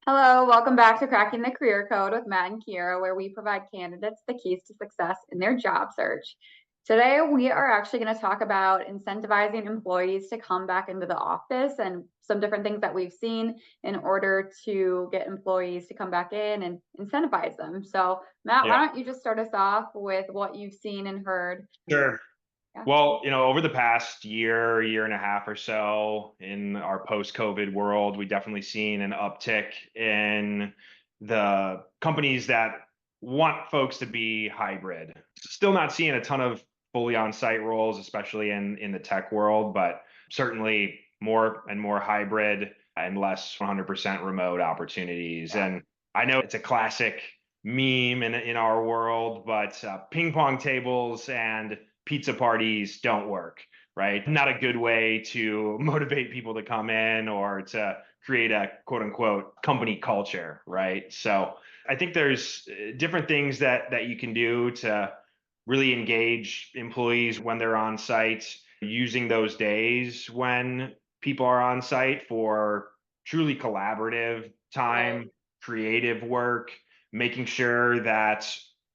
Hello, welcome back to Cracking the Career Code with Matt and Kierra, where we provide candidates the keys to success in their job search. Today, we are actually going to talk about incentivizing employees to come back into the office and some different things that we've seen in order to get employees to come back in and incentivize them. So, Matt, Yeah, why don't you just start us off with what you've seen and heard? sure. Yeah. Well, over the past year and a half or so in our post-COVID world, we definitely seen an uptick in the companies that want folks to be hybrid. Still not seeing a ton of fully on-site roles, especially in the tech world, but certainly more and more hybrid and less 100% remote opportunities. Yeah. And I know it's a classic meme in our world, but ping pong tables and pizza parties don't work, right? Not a good way to motivate people to come in or to create a quote unquote company culture, right? So I think there's different things that you can do to really engage employees when they're on site, using those days when people are on site for truly collaborative Right. time, creative work, making sure that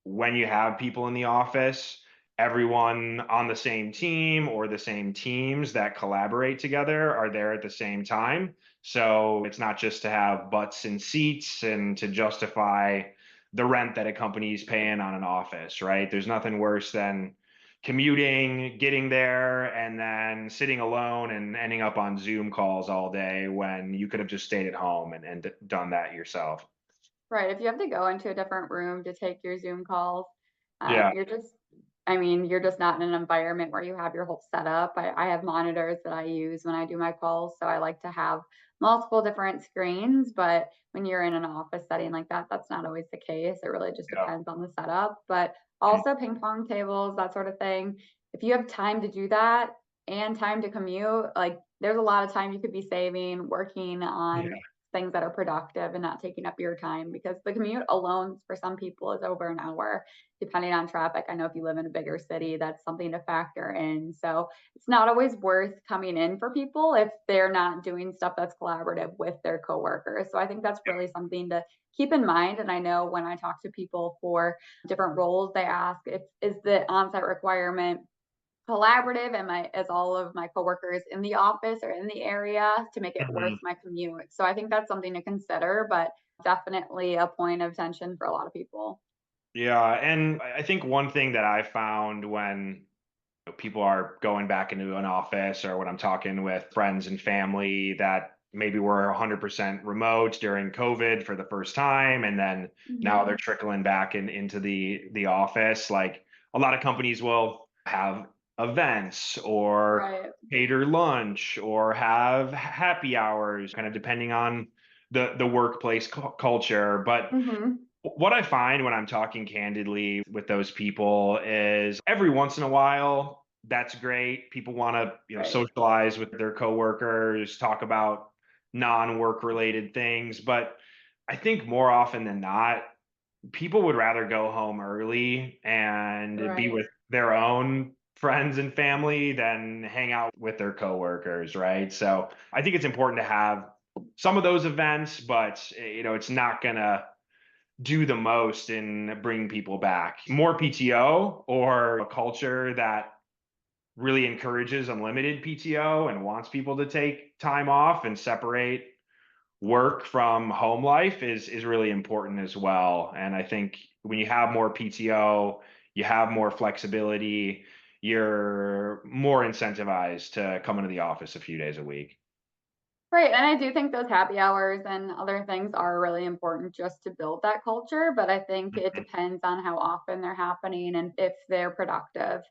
when you have people in the office, everyone on the same team or the same teams that collaborate together are there at the same time. So it's not just to have butts in seats and to justify the rent that a company is paying on an office, right? There's nothing worse than commuting, getting there, and then sitting alone and ending up on Zoom calls all day when you could have just stayed at home and done that yourself. Right. If you have to go into a different room to take your Zoom calls, Yeah. you're just, I mean, you're just not in an environment where you have your whole setup. I have monitors that I use when I do my calls, so I like to have multiple different screens. But when you're in an office setting like that, that's not always the case. It really just Yeah. depends on the setup. But Mm. also ping pong tables, that sort of thing. If you have time to do that and time to commute, like there's a lot of time you could be saving working Yeah. on things that are productive and not taking up your time because the commute alone for some people is over an hour depending on traffic. I know if you live in a bigger city, that's something to factor in. So it's not always worth coming in for people if they're not doing stuff that's collaborative with their coworkers. So I think that's really something to keep in mind. And I know when I talk to people for different roles, they ask if is the on-site requirement collaborative and my as all of my coworkers in the office or in the area to make it worth Mhm. my commute. So I think that's something to consider, but definitely a point of tension for a lot of people. Yeah, and I think one thing that I found when people are going back into an office or when I'm talking with friends and family that maybe were 100% remote during COVID for the first time, and then now they're Mhm. trickling back into the office. Like a lot of companies will have events or Right. cater lunch or have happy hours, kind of depending on the workplace culture. But Mhm. what I find when I'm talking candidly with those people is every once in a while, that's great. People want to, Right. socialize with their coworkers, talk about non-work related things. But I think more often than not, people would rather go home early and be Right. with their own friends and family than hang out with their coworkers, right? So I think it's important to have some of those events, but it's not gonna do the most in bringing people back. More PTO or a culture that really encourages unlimited PTO and wants people to take time off and separate work from home life is really important as well. And I think when you have more PTO, you have more flexibility, you're more incentivized to come into the office a few days a week. Right, and I do think those happy hours and other things are really important just to build that culture, but I think it Mhm. depends on how often they're happening and if they're productive.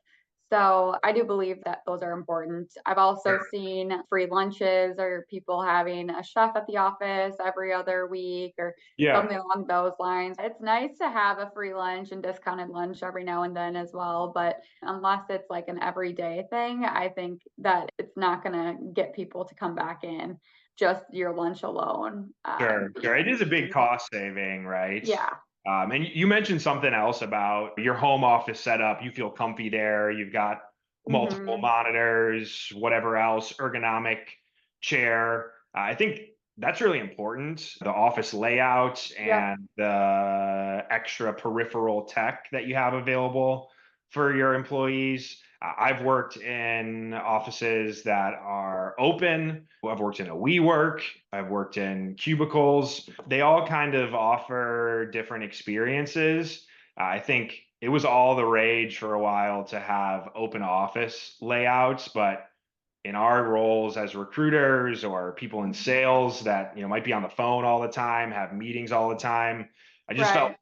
So I do believe that those are important. I've also Sure. seen free lunches or people having a chef at the office every other week or Yeah. something along those lines. It's nice to have a free lunch and discounted lunch every now and then as well, but unless it's like an everyday thing, I think that it's not going to get people to come back in just your lunch alone. Sure, sure. It is a big cost saving, right? Yeah. And you mentioned something else about your home office setup. You feel comfy there. You've got multiple Mhm. monitors, whatever else, ergonomic chair. I think that's really important. The office layout Yep. and the extra peripheral tech that you have available for your employees. I've worked in offices that are open. I've worked in a WeWork. I've worked in cubicles. They all kind of offer different experiences. I think it was all the rage for a while to have open office layouts, but in our roles as recruiters or people in sales that might be on the phone all the time, have meetings all the time, I just felt Right.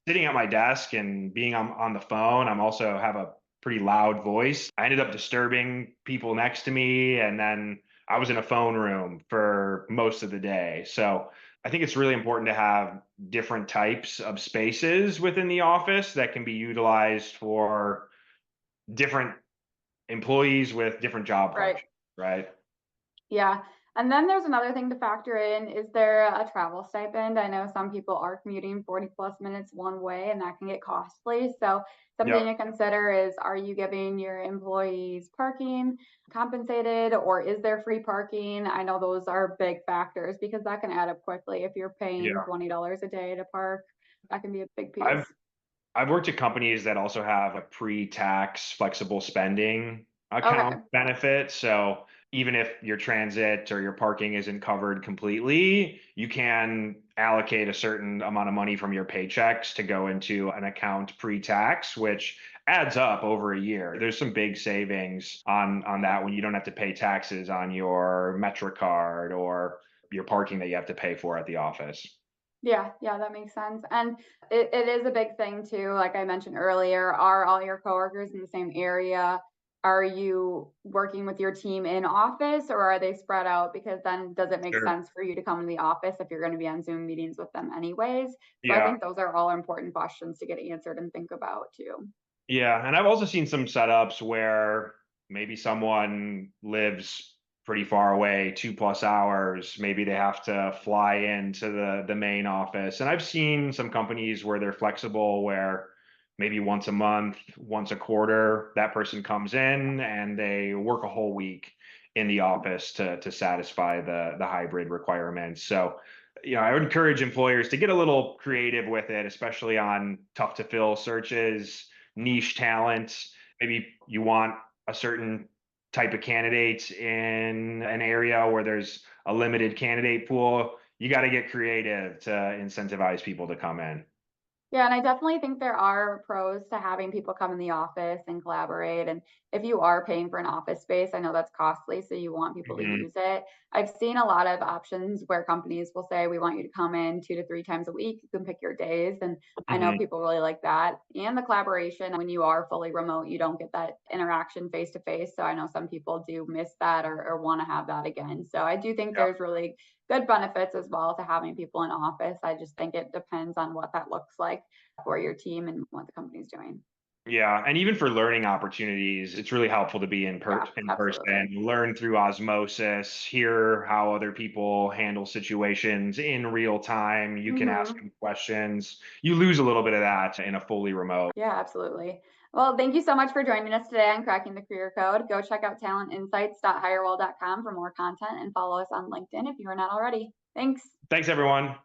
sitting at my desk and being on the phone. I'm also have a pretty loud voice. I ended up disturbing people next to me, and then I was in a phone room for most of the day. So I think it's really important to have different types of spaces within the office that can be utilized for different employees with different job Right. functions, right? Yeah. And then there's another thing to factor in. Is there a travel stipend? I know some people are commuting 40 plus minutes one way and that can get costly. So something Yep. to consider is, are you giving your employees parking compensated, or is there free parking? I know those are big factors because that can add up quickly. If you're paying Yeah. $20 a day to park, that can be a big piece. I've I've worked at companies that also have a pre-tax flexible spending account Okay. benefit. So even if your transit or your parking isn't covered completely, you can allocate a certain amount of money from your paychecks to go into an account pre-tax, which adds up over a year. There's some big savings on that when you don't have to pay taxes on your Metric card or your parking that you have to pay for at the office. Yeah, yeah, that makes sense. And it is a big thing too. Like I mentioned earlier, are all your coworkers in the same area? Are you working with your team in office or are they spread out? Because then does it make Sure. sense for you to come to the office if you're going to be on Zoom meetings with them anyways? So I Yeah. think those are all important questions to get answered and think about too. Yeah, and I've also seen some setups where maybe someone lives pretty far away, 2+ hours. Maybe they have to fly into the main office. And I've seen some companies where they're flexible, where maybe once a month, once a quarter, that person comes in and they work a whole week in the office to satisfy the hybrid requirements. So, I would encourage employers to get a little creative with it, especially on tough to fill searches, niche talents. Maybe you want a certain type of candidates in an area where there's a limited candidate pool. You got to get creative to incentivize people to come in. Yeah, and I definitely think there are pros to having people come in the office and collaborate. And if you are paying for an office space, I know that's costly, so you want people to Hmm. use it. I've seen a lot of options where companies will say, we want you to come in 2 to 3 times a week. You can pick your days. And I know Hmm. people really like that. And the collaboration, when you are fully remote, you don't get that interaction face to face. So I know some people do miss that or want to have that again. So I do think Yeah. there's really good benefits as well to having people in office. I just think it depends on what that looks like for your team and what the company's doing. Yeah, and even for learning opportunities, it's really helpful to be Yeah, in absolutely. person, learn through osmosis, hear how other people handle situations in real time. You can ask Mhm. them questions. You lose a little bit of that in a fully remote. Yeah, absolutely. Well, thank you so much for joining us today on Cracking the Career Code. Go check out talentinsights.hirewell.com for more content and follow us on LinkedIn if you are not already. Thanks. Thanks, everyone.